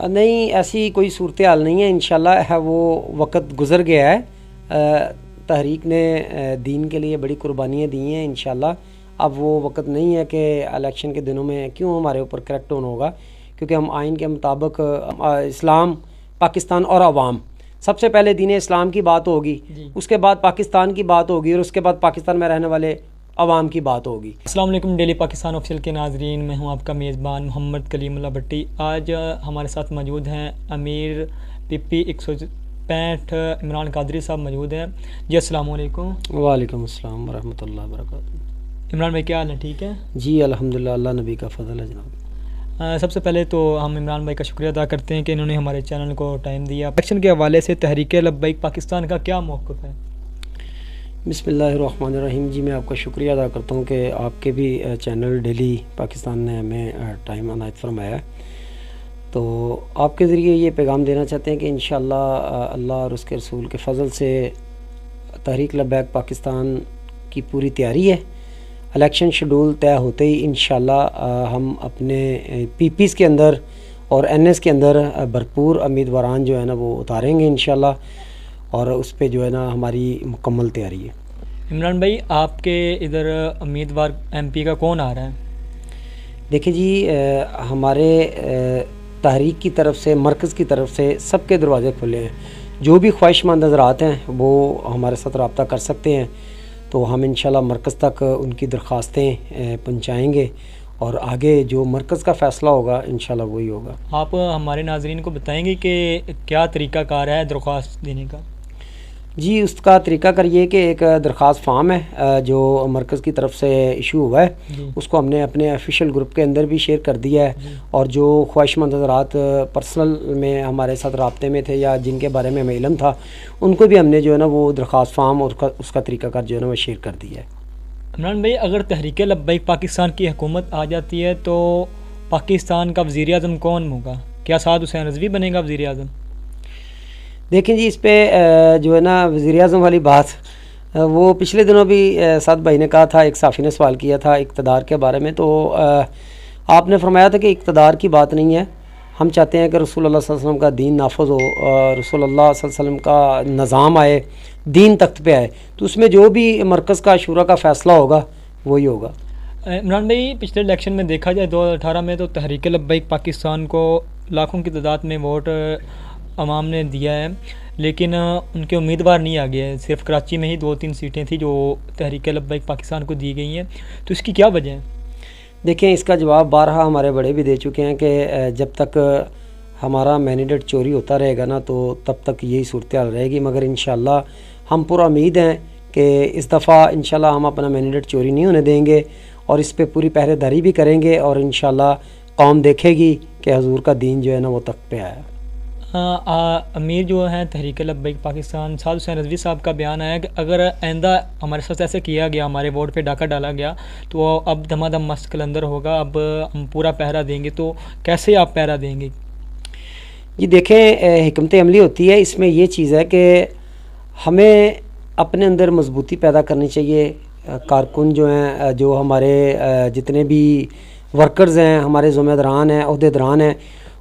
नहीं, ऐसी कोई सूरत हाल नहीं है। इंशाल्लाह है वो वक्त गुज़र गया है। तहरीक ने दीन के लिए बड़ी कुर्बानियाँ दी हैं। इंशाल्लाह अब वो वक्त नहीं है कि इलेक्शन के दिनों में क्यों हमारे ऊपर क्रैकडाउन होगा, क्योंकि हम आइन के मुताबिक इस्लाम, पाकिस्तान और अवाम, सबसे पहले दीन इस्लाम की बात होगी, उसके बाद पाकिस्तान की बात होगी और उसके बाद पाकिस्तान में रहने वाले अवाम की बात होगी। अस्सलाम वालेकुम डेली पाकिस्तान ऑफिशियल के नाजरीन, मैं हूं आपका मेज़बान मोहम्मद कलीमुल्लाह भट्टी। आज हमारे साथ मौजूद हैं अमीर PP 165 इमरान कादरी साहब मौजूद हैं। जी अस्सलाम वालेकुम। वालेकुम अस्सलाम वरहमतुल्लाहि वबरकातुहू। इमरान भाई क्या हाल है, ठीक है? जी अल्हम्दुलिल्लाह, अल्लाह नबी का फ़ज़ल है जनाब। सबसे पहले तो हम इमरान भाई का शुक्रिया अदा करते हैं कि इन्होंने हमारे चैनल को टाइम दिया। इलेक्शन के हवाले से तहरीक लब्बैक पाकिस्तान का क्या मौक़िफ़ है? बिस्मिल्लाहिर्रहमानिर्रहीम। जी मैं आपका शुक्रिया अदा करता हूँ कि आपके भी चैनल डेली पाकिस्तान ने हमें टाइम अनायत फरमाया है। तो आपके ज़रिए ये पैगाम देना चाहते हैं कि इंशाअल्लाह अल्लाह और उसके रसूल के फ़ज़ल से तहरीक लब्बैक पाकिस्तान की पूरी तैयारी है। इलेक्शन शेड्यूल तय होते ही इंशाअल्लाह हम अपने PPs के अंदर और NS के अंदर भरपूर उम्मीदवारान जो है ना वो उतारेंगे इंशाअल्लाह, और उस पर जो है ना हमारी मुकम्मल तैयारी है। इमरान भाई, आपके इधर उम्मीदवार MP का कौन आ रहा है? देखिए जी, हमारे तहरीक की तरफ से, मरकज़ की तरफ से सबके दरवाज़े खुले हैं। जो भी ख्वाहिशमंद हज़रात हैं वो हमारे साथ रब्ता कर सकते हैं। तो हम इंशाल्लाह मरकज़ तक उनकी दरख्वास्तें पहुँचाएँगे और आगे जो मरकज़ का फ़ैसला होगा इंशाल्लाह वही होगा। आप हमारे नाज़रीन को बताएंगे कि क्या तरीक़ाकार है दरख्वास्त देने का? जी, उसका तरीक़ाकार ये कि एक दरख्वास्त फ़ार्म है जो मरकज़ की तरफ से इशू हुआ है, उसको हमने अपने ऑफिशियल ग्रुप के अंदर भी शेयर कर दिया है। और जो ख्वाहिशमंद हज़रात पर्सनल में हमारे साथ राब्ते में थे या जिनके बारे में हमें इल्म था, उनको भी हमने जो है ना वो दरख्वास्त फ़ार्म और उसका तरीक़ाकार जो है ना वो शेयर कर दिया है। इमरान भाई, अगर तहरीक लब्बैक पाकिस्तान की हुकूमत आ जाती है तो पाकिस्तान का वज़ीर आज़म कौन होगा? क्या साद हुसैन रिज़वी बनेगा वज़ीर आज़म? देखें जी, इस पर जो है ना वज़ीर आज़म वाली बात, वो पिछले दिनों भी साद भाई ने कहा था, एक साफ़ी ने सवाल किया था इक़्तिदार के बारे में, तो आपने फरमाया था कि इक़्तिदार की बात नहीं है, हम चाहते हैं कि रसूलुल्लाह सल्लल्लाहु अलैहि वसल्लम का दीन नाफज़ हो, रसूलुल्लाह सल्लल्लाहु अलैहि वसल्लम का निज़ाम आए, दीन तख्त पे आए, तो उसमें जो भी मरकज़ का शूरा का फ़ैसला होगा वही होगा। इमरान भाई, पिछले इलेक्शन में देखा जाए 2018 में तो तहरीक लब्बैक पाकिस्तान को लाखों की तादाद में वोट अवाम ने दिया है, लेकिन उनके उम्मीदवार नहीं आ गए। सिर्फ कराची में ही 2-3 सीटें थी जो तहरीक लब्बैक पाकिस्तान को दी गई हैं, तो इसकी क्या वजह है? देखें, इसका जवाब बारहा हमारे बड़े भी दे चुके हैं कि जब तक हमारा मैंडेट चोरी होता रहेगा ना तो तब तक यही सूरत हाल रहेगी। मगर इंशाअल्लाह हम पूरा उम्मीद हैं कि इस दफ़ा इंशाअल्लाह हम अपना मैंडेट चोरी नहीं होने देंगे और इस पर पूरी पहरेदारी भी करेंगे और इंशाअल्लाह कौम देखेगी कि हुजूर का दीन जो है ना वो तख्त पे आया। अमीर जो हैं तहरीक लब्बैक पाकिस्तान साद हुसैन रिज़वी साहब का बयान आया कि अगर आइंदा हमारे साथ ऐसे किया गया, हमारे वोट पे डाका डाला गया, तो अब धमाधम मस्त कलंदर होगा, अब हम पूरा पहरा देंगे। तो कैसे आप पहरा देंगे? जी देखें, हिकमत अमली होती है, इसमें ये चीज़ है कि हमें अपने अंदर मजबूती पैदा करनी चाहिए। कारकुन जो हैं, जो हमारे जितने भी वर्कर्स हैं, हमारे ज़िम्मेदारान हैं, ओहदेदारान हैं,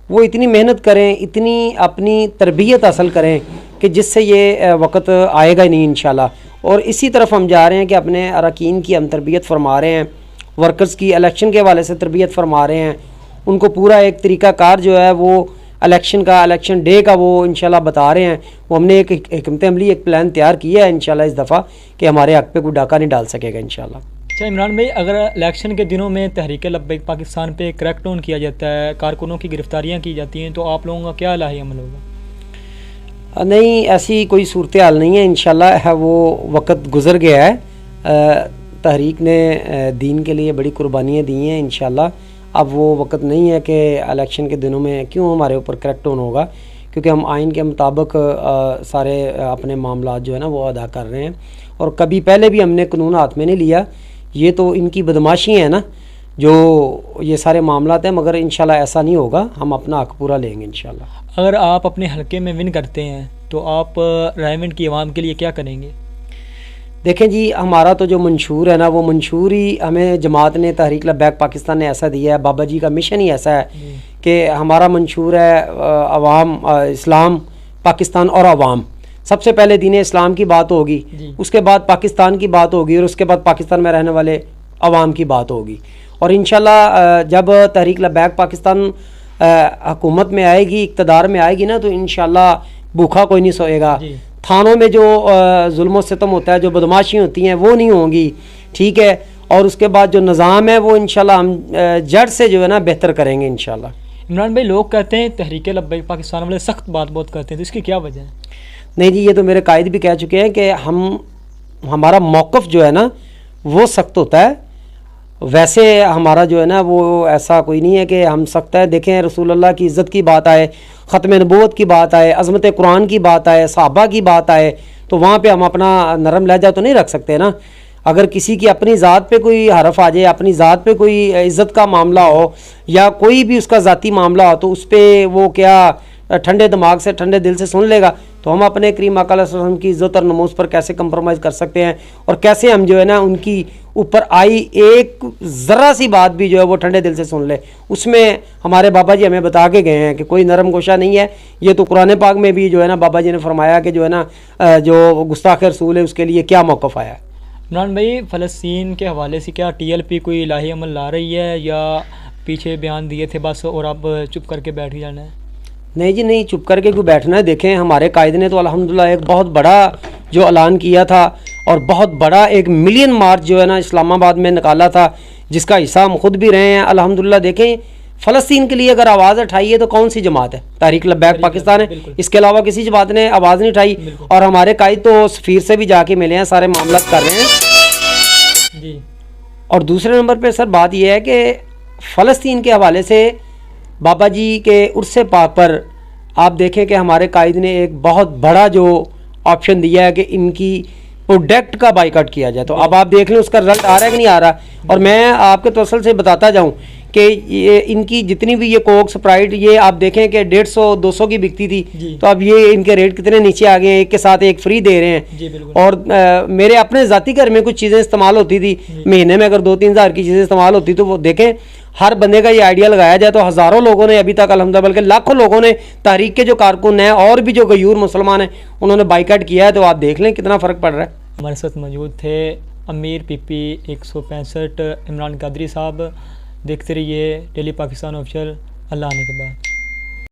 वो इतनी मेहनत करें, इतनी अपनी तरबियत हासिल करें कि जिससे ये वक्त आएगा ही नहीं इंशाल्लाह। और इसी तरफ हम जा रहे हैं कि अपने अरकान की हम तरबियत फरमा रहे हैं, वर्कर्स की इलेक्शन के हवाले से तरबियत फरमा रहे हैं, उनको पूरा एक तरीक़ाकार जो है वो इलेक्शन का, इलेक्शन डे का वो इंशाल्लाह बता रहे हैं। वो हमने एक हिकमत अमली, एक प्लान तैयार किया है इंशाल्लाह इस दफ़ा कि हमारे हक़ पे कोई डाका नहीं डाल सकेगा इंशाल्लाह। अच्छा इमरान भाई, अगर इलेक्शन के दिनों में तहरीक लब्बैक पाकिस्तान पे क्रैकडाउन किया जाता है, कारकुनों की गिरफ्तारियाँ की जाती हैं, तो आप लोगों का क्या लाही अमल होगा? नहीं, ऐसी कोई सूरत हाल नहीं है। इंशाल्लाह है वो वक्त गुज़र गया है। तहरीक ने दीन के लिए बड़ी कुर्बानियाँ दी हैं। इंशाल्लाह अब वो वक्त नहीं है कि इलेक्शन के दिनों में क्यों हमारे ऊपर क्रैकडाउन होगा, क्योंकि हम आइन के मुताबिक सारे अपने मामलात जो है ना वो अदा कर रहे हैं। और कभी पहले भी हमने कानून हाथ में नहीं लिया, ये तो इनकी बदमाशी है ना जो ये सारे मामलात हैं, मगर इंशाल्लाह ऐसा नहीं होगा, हम अपना हक़ पूरा लेंगे इंशाल्लाह। अगर आप अपने हलके में विन करते हैं तो आप रायवंड की आवाम के लिए क्या करेंगे? देखें जी, हमारा तो जो मंशूर है ना वो मंशूर ही हमें जमात ने, तहरीक लब्बैक पाकिस्तान ने ऐसा दिया है, बाबा जी का मिशन ही ऐसा है कि हमारा मंशूर है अवाम इस्लाम पाकिस्तान और अवाम। सबसे पहले दीन इस्लाम की बात होगी, उसके बाद पाकिस्तान की बात होगी और उसके बाद पाकिस्तान में रहने वाले अवाम की बात होगी। और इंशाल्लाह जब तहरीक लब्बैक पाकिस्तान हुकूमत में आएगी, इक़्तिदार में आएगी ना, तो इंशाल्लाह भूखा कोई नहीं सोएगा। थानों में जो जुल्म सितम होता है, जो बदमाशी होती हैं, वो नहीं होंगी, ठीक है। और उसके बाद जो निज़ाम है वो इंशाल्लाह हम जड़ से जो है ना बेहतर करेंगे इंशाल्लाह। इमरान भाई, लोग कहते हैं तहरीक लब्बैक पाकिस्तान वाले सख्त बात बहुत करते हैं, तो इसकी क्या वजह है? नहीं जी, ये तो मेरे कायद भी कह चुके हैं कि हमारा मौक़िफ़ जो है ना वो सख्त होता है। वैसे हमारा जो है ना वो ऐसा कोई नहीं है कि हम सख्त है। देखें, रसूलुल्लाह की इज़्ज़त की बात आए, ख़त्म नबूवत की बात आए, अज़मत कुरान की बात आए, सहाबा की बात आए, तो वहाँ पे हम अपना नरम लहजा तो नहीं रख सकते ना। अगर किसी की अपनी ज़ात पे कोई हरफ आ जाए, अपनी ज़ात पे कोई इज़्ज़त का मामला हो या कोई भी उसका ज़ाती मामला हो, तो उस पर वो क्या ठंडे दिमाग से ठंडे दिल से सुन लेगा? तो हम अपने करीम आका अलैहि सल्लम की इज़्ज़त और नमूज़ पर कैसे कंप्रोमाइज़ कर सकते हैं, और कैसे हम जो है ना उनकी ऊपर आई एक ज़रा सी बात भी जो है वो ठंडे दिल से सुन ले। उसमें हमारे बाबा जी हमें बता के गए हैं कि कोई नरम गोशा नहीं है। ये तो कुरान पाक में भी जो है ना बाबा जी ने फरमाया कि जो है ना जो गुस्ताख रसूल है उसके लिए क्या मौक़िफ़ आया है। इमरान भाई, फ़लस्तीन के हवाले से क्या TLP कोई इलाही अमल ला रही है, या पीछे बयान दिए थे बस और अब चुप करके बैठ ही जाना है? नहीं जी, नहीं, चुप करके क्यों बैठना है। देखें, हमारे कायद ने तो अल्हम्दुलिल्लाह एक बहुत बड़ा जो ऐलान किया था और बहुत बड़ा एक मिलियन मार्च जो है ना इस्लामाबाद में निकाला था, जिसका हिस्सा हम खुद भी रहे हैं अल्हम्दुलिल्लाह। देखें, फ़लस्तीन के लिए अगर आवाज़ उठाई है तो कौन सी जमात है? तहरीक लब्बैक पाकिस्तान है। इसके अलावा किसी जमात ने आवाज़ नहीं उठाई। और हमारे कायद तो सफ़ीर से भी जाके मिले हैं, सारे मामला कर रहे हैं जी। और दूसरे नंबर पर सर बात यह है कि फ़लस्तीन के हवाले से बाबा जी के उर्स पाक पर आप देखें कि हमारे कायद ने एक बहुत बड़ा जो ऑप्शन दिया है कि इनकी प्रोडक्ट का बाइकआउट किया जाए। तो अब आप देख लें उसका रिजल्ट आ रहा है कि नहीं आ रहा। और मैं आपके तवसल से बताता जाऊं कि ये इनकी जितनी भी ये कोक स्प्राइट, ये आप देखें कि 150-200 की बिकती थी, तो अब ये इनके रेट कितने नीचे आ गए हैं, एक के साथ एक फ्री दे रहे हैं। और मेरे अपने ज़ाती घर में कुछ चीज़ें इस्तेमाल होती थी, महीने में अगर 2-3 हज़ार की चीज़ें इस्तेमाल होती, तो वो देखें हर बंदे का ये आइडिया लगाया जाए तो हज़ारों लोगों ने अभी तक अल्हम्दुलिल्लाह, बल्कि लाखों लोगों ने, तहरीक के जो कारकुन हैं और भी जो गयूर मुसलमान हैं, उन्होंने बाइकआउट किया है। तो आप देख लें कितना फ़र्क पड़ रहा है। हमारे साथ मौजूद थे अमीर PP 165 इमरान कादरी साहब। देखते रहिए डेली पाकिस्तान ऑफिशियल। अल्लाह आने के बाद।